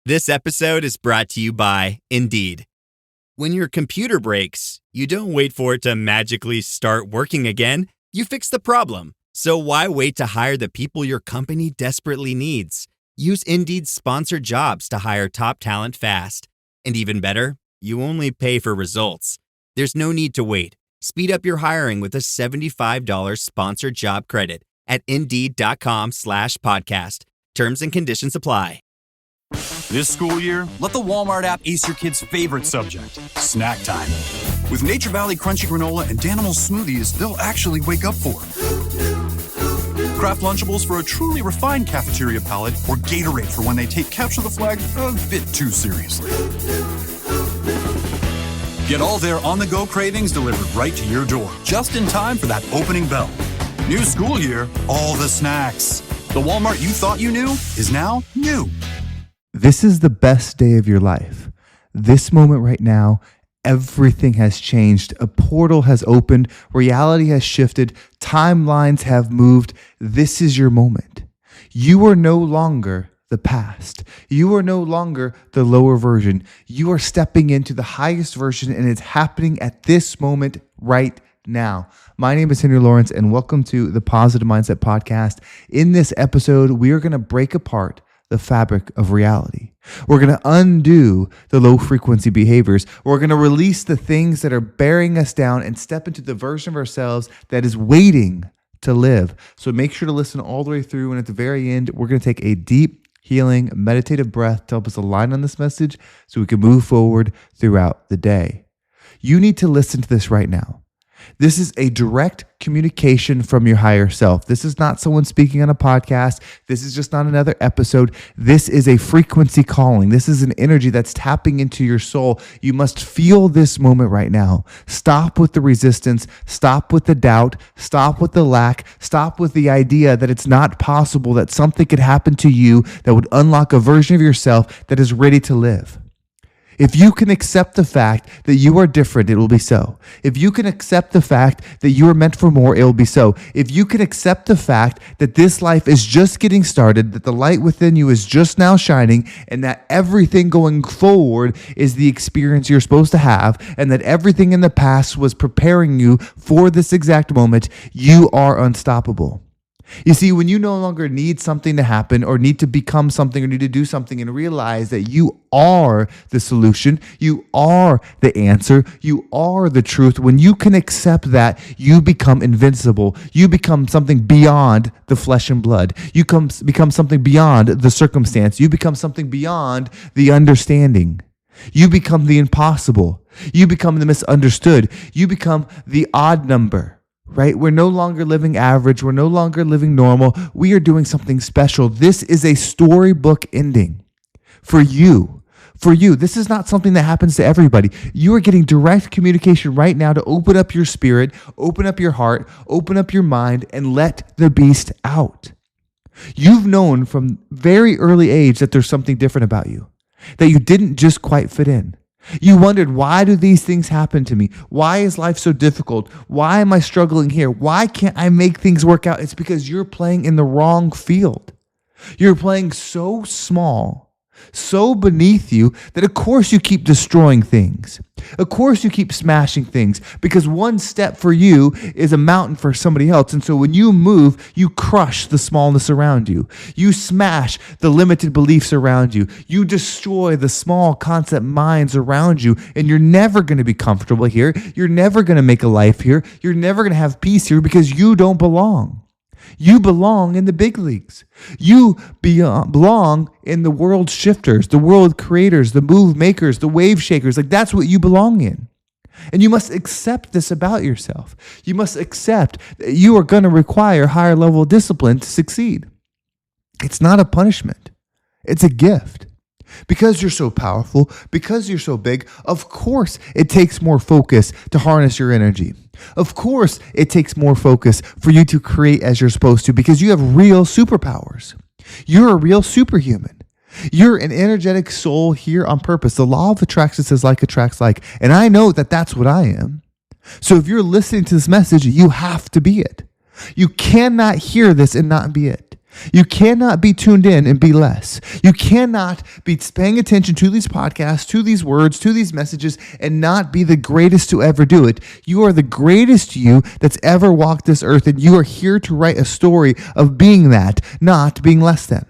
This episode is brought to you by Indeed. When your computer breaks, you don't wait for it to magically start working again. You fix the problem. So why wait to hire the people your company desperately needs? Use Indeed's sponsored jobs to hire top talent fast. And even better, you only pay for results. There's no need to wait. Speed up your hiring with a $75 sponsored job credit at Indeed.com/podcast. Terms and conditions apply. This school year, let the Walmart app ace your kid's favorite subject, snack time. With Nature Valley Crunchy Granola and Danimals smoothies they'll actually wake up for. Craft Lunchables for a truly refined cafeteria palate, or Gatorade for when they take Capture the Flag a bit too seriously. Get all their on-the-go cravings delivered right to your door, just in time for that opening bell. New school year, all the snacks. The Walmart you thought you knew is now new. This is the best day of your life. This moment right now, everything has changed. A portal has opened. Reality has shifted. Timelines have moved. This is your moment. You are no longer the past. You are no longer the lower version. You are stepping into the highest version, and it's happening at this moment right now. My name is Henry Lawrence, and welcome to the Positive Mindset Podcast. In this episode, we are going to break apart the fabric of reality. We're going to undo the low frequency behaviors. We're going to release the things that are bearing us down and step into the version of ourselves that is waiting to live. So make sure to listen all the way through. And at the very end, we're going to take a deep, healing, meditative breath to help us align on this message so we can move forward throughout the day. You need to listen to this right now. This is a direct communication from your higher self. This is not someone speaking on a podcast. This is just not another episode. This is a frequency calling. This is an energy that's tapping into your soul. You must feel this moment right now. Stop with the resistance. Stop with the doubt. Stop with the lack. Stop with the idea that it's not possible that something could happen to you that would unlock a version of yourself that is ready to live. If you can accept the fact that you are different, it will be so. If you can accept the fact that you are meant for more, it will be so. If you can accept the fact that this life is just getting started, that the light within you is just now shining, and that everything going forward is the experience you're supposed to have, and that everything in the past was preparing you for this exact moment, you are unstoppable. You see, when you no longer need something to happen or need to become something or need to do something and realize that you are the solution, you are the answer, you are the truth, when you can accept that, you become invincible. You become something beyond the flesh and blood. You become something beyond the circumstance. You become something beyond the understanding. You become the impossible. You become the misunderstood. You become the odd number. Right? We're no longer living average. We're no longer living normal. We are doing something special. This is a storybook ending for you. For you. This is not something that happens to everybody. You are getting direct communication right now to open up your spirit, open up your heart, open up your mind, and let the beast out. You've known from very early age that there's something different about you, that you didn't just quite fit in. You wondered, why do these things happen to me? Why is life so difficult? Why am I struggling here? Why can't I make things work out? It's because you're playing in the wrong field. You're playing so small, so beneath you that of course you keep destroying things. Of course you keep smashing things because one step for you is a mountain for somebody else. And so when you move, you crush the smallness around you. You smash the limited beliefs around you. You destroy the small concept minds around you. And you're never going to be comfortable here. You're never going to make a life here. You're never going to have peace here because you don't belong. You belong in the big leagues. You belong in the world shifters, the world creators, the move makers, the wave shakers. Like that's what you belong in. And you must accept this about yourself. You must accept that you are going to require higher level of discipline to succeed. It's not a punishment. It's a gift. Because you're so powerful, because you're so big, of course it takes more focus to harness your energy. Of course it takes more focus for you to create as you're supposed to because you have real superpowers. You're a real superhuman. You're an energetic soul here on purpose. The law of attraction says like attracts like. And I know that that's what I am. So if you're listening to this message, you have to be it. You cannot hear this and not be it. You cannot be tuned in and be less. You cannot be paying attention to these podcasts, to these words, to these messages, and not be the greatest to ever do it. You are the greatest you that's ever walked this earth, and you are here to write a story of being that, not being less than.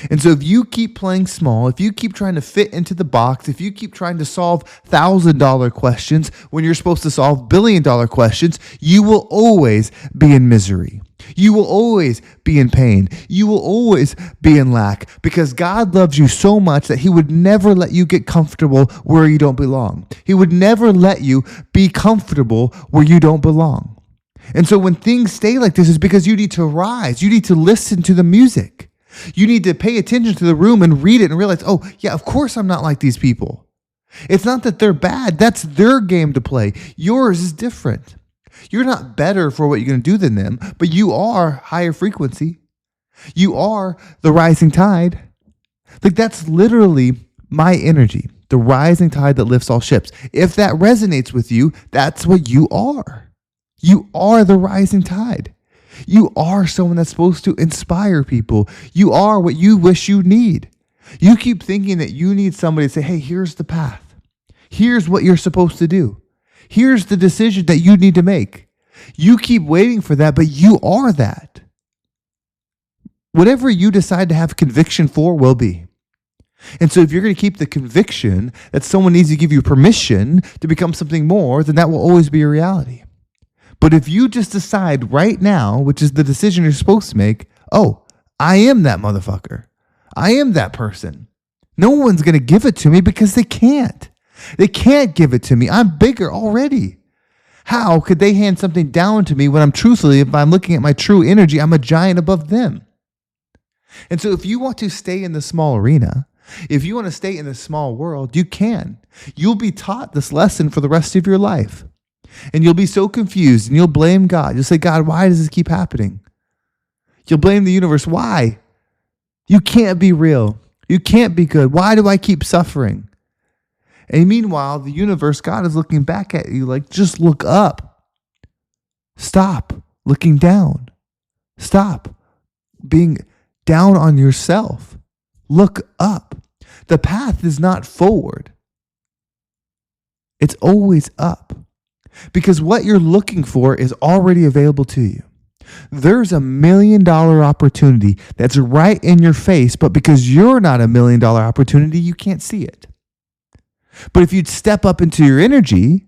And so if you keep playing small, if you keep trying to fit into the box, if you keep trying to solve $1,000 questions when you're supposed to solve $1,000,000,000 questions, you will always be in misery. You will always be in pain. You will always be in lack, because God loves you so much that he would never let you get comfortable where you don't belong. He would never let you be comfortable where you don't belong. And so when things stay like this, it's because you need to rise. You need to listen to the music. You need to pay attention to the room and read it and realize, oh, yeah, of course I'm not like these people. It's not that they're bad. That's their game to play. Yours is different. You're not better for what you're going to do than them, but you are higher frequency. You are the rising tide. Like, that's literally my energy, the rising tide that lifts all ships. If that resonates with you, that's what you are. You are the rising tide. You are someone that's supposed to inspire people. You are what you wish you need. You keep thinking that you need somebody to say, hey, here's the path. Here's what you're supposed to do. Here's the decision that you need to make. You keep waiting for that, but you are that. Whatever you decide to have conviction for will be. And so if you're going to keep the conviction that someone needs to give you permission to become something more, then that will always be a reality. But if you just decide right now, which is the decision you're supposed to make, oh, I am that motherfucker. I am that person. No one's going to give it to me because they can't. They can't give it to me. I'm bigger already. How could they hand something down to me when I'm truthfully, if I'm looking at my true energy, I'm a giant above them? And so if you want to stay in the small arena, if you want to stay in the small world, you can. You'll be taught this lesson for the rest of your life. And you'll be so confused and you'll blame God. You'll say, God, why does this keep happening? You'll blame the universe. Why? You can't be real. You can't be good. Why do I keep suffering? And meanwhile, the universe, God is looking back at you like, just look up. Stop looking down. Stop being down on yourself. Look up. The path is not forward. It's always up. Because what you're looking for is already available to you. There's $1 million opportunity that's right in your face, but because you're not $1 million opportunity, you can't see it. But if you'd step up into your energy,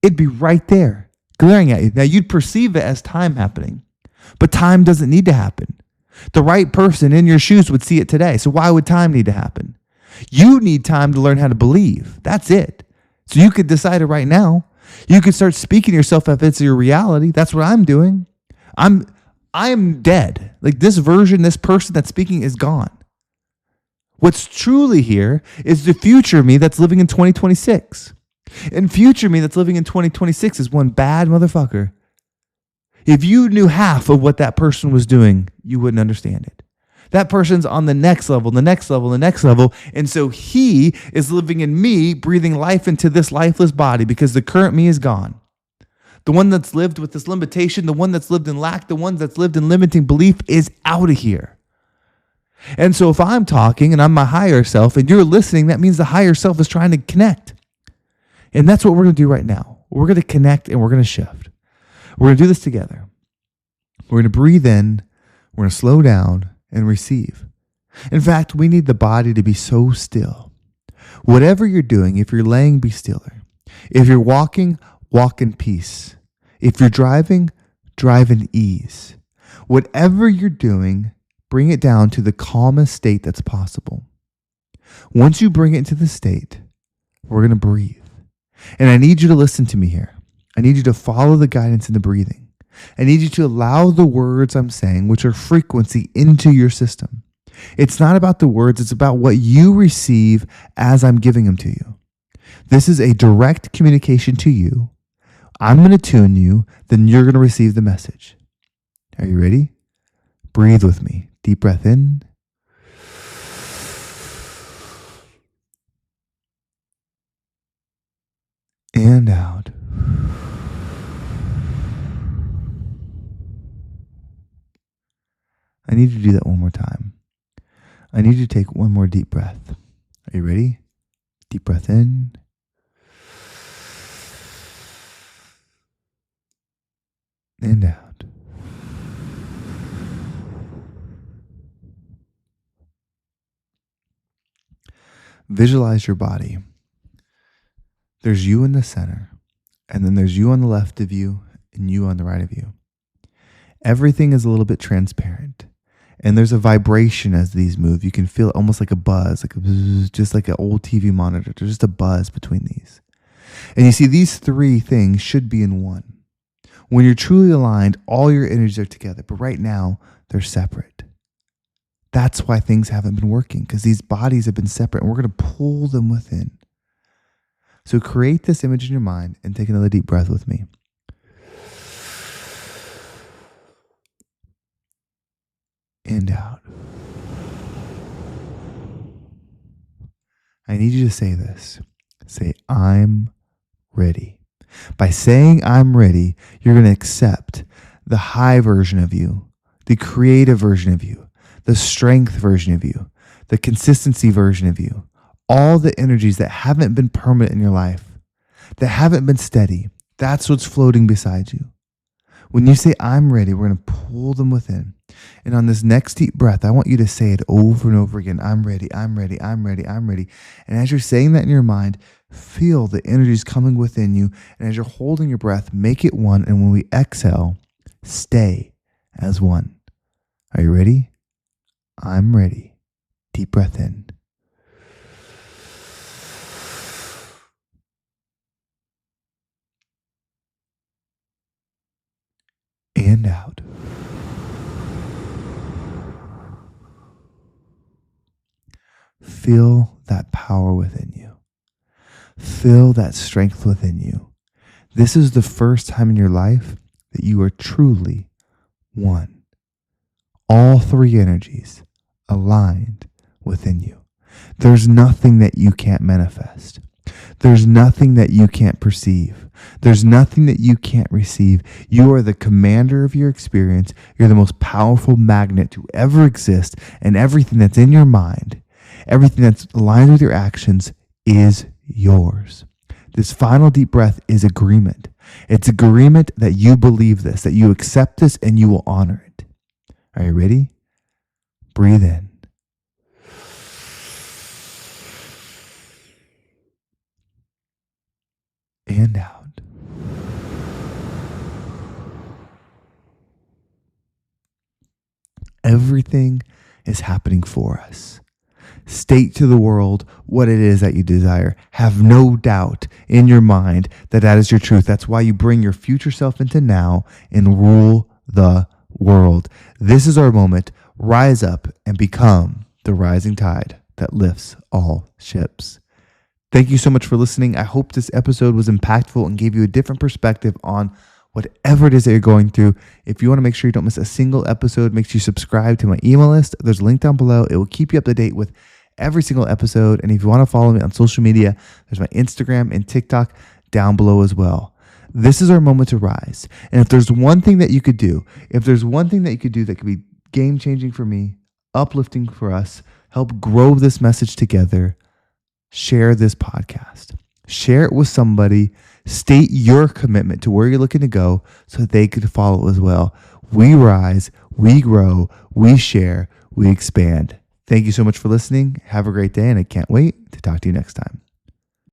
it'd be right there, glaring at you. Now, you'd perceive it as time happening, but time doesn't need to happen. The right person in your shoes would see it today. So why would time need to happen? You need time to learn how to believe. That's it. So you could decide it right now. You could start speaking to yourself if it's your reality. That's what I'm doing. I'm dead. Like, this version, this person that's speaking is gone. What's truly here is the future me that's living in 2026. And future me that's living in 2026 is one bad motherfucker. If you knew half of what that person was doing, you wouldn't understand it. That person's on the next level, the next level, the next level. And so he is living in me, breathing life into this lifeless body because the current me is gone. The one that's lived with this limitation, the one that's lived in lack, the one that's lived in limiting belief is out of here. And so if I'm talking and I'm my higher self and you're listening, that means the higher self is trying to connect. And that's what we're going to do right now. We're going to connect and we're going to shift. We're going to do this together. We're going to breathe in, we're going to slow down and receive. In fact, we need the body to be so still. Whatever you're doing, if you're laying, be stiller. If you're walking, walk in peace. If you're driving, drive in ease. Whatever you're doing, bring it down to the calmest state that's possible. Once you bring it into the state, we're going to breathe. And I need you to listen to me here. I need you to follow the guidance in the breathing. I need you to allow the words I'm saying, which are frequency, into your system. It's not about the words, it's about what you receive as I'm giving them to you. This is a direct communication to you. I'm going to tune you, then you're going to receive the message. Are you ready? Breathe with me. Deep breath in. And out. I need you to do that one more time. I need you to take one more deep breath. Are you ready? Deep breath in. And out. Visualize your body. There's you in the center, and then there's you on the left of you and you on the right of you. Everything is a little bit transparent, and there's a vibration as these move. You can feel it almost like a buzz, like a buzz, just like an old TV monitor. There's just a buzz between these. And you see, these three things should be in one. When you're truly aligned, all your energies are together, but right now they're separate. That's why things haven't been working, because these bodies have been separate, and we're going to pull them within. So create this image in your mind and take another deep breath with me. And out. I need you to say this. Say, I'm ready. By saying I'm ready, you're going to accept the high version of you, the creative version of you, the strength version of you, the consistency version of you, all the energies that haven't been permanent in your life, that haven't been steady. That's what's floating beside you. When you say, I'm ready, we're going to pull them within. And on this next deep breath, I want you to say it over and over again. I'm ready, I'm ready, I'm ready, I'm ready. And as you're saying that in your mind, feel the energies coming within you. And as you're holding your breath, make it one. And when we exhale, stay as one. Are you ready? I'm ready. Deep breath in. And out. Feel that power within you. Feel that strength within you. This is the first time in your life that you are truly one. All three energies aligned within you. There's nothing that you can't manifest. There's nothing that you can't perceive. There's nothing that you can't receive. You are the commander of your experience. You're the most powerful magnet to ever exist, and everything that's in your mind, everything that's aligned with your actions is yours. This final deep breath is agreement. It's agreement that you believe this, that you accept this, and you will honor it. Are you ready? Breathe in. And out. Everything is happening for us. State to the world what it is that you desire. Have no doubt in your mind that that is your truth. That's why you bring your future self into now and rule the world. This is our moment. Rise up and become the rising tide that lifts all ships. Thank you so much for listening. I hope this episode was impactful and gave you a different perspective on whatever it is that you're going through. If you want to make sure you don't miss a single episode, make sure you subscribe to my email list. There's a link down below. It will keep you up to date with every single episode. And if you want to follow me on social media, there's my Instagram and TikTok down below as well. This is our moment to rise. And if there's one thing that you could do, that could be game-changing for me, uplifting for us, help grow this message together, share this podcast. Share it with somebody. State your commitment to where you're looking to go so that they could follow as well. We rise, we grow, we share, we expand. Thank you so much for listening. Have a great day, and I can't wait to talk to you next time.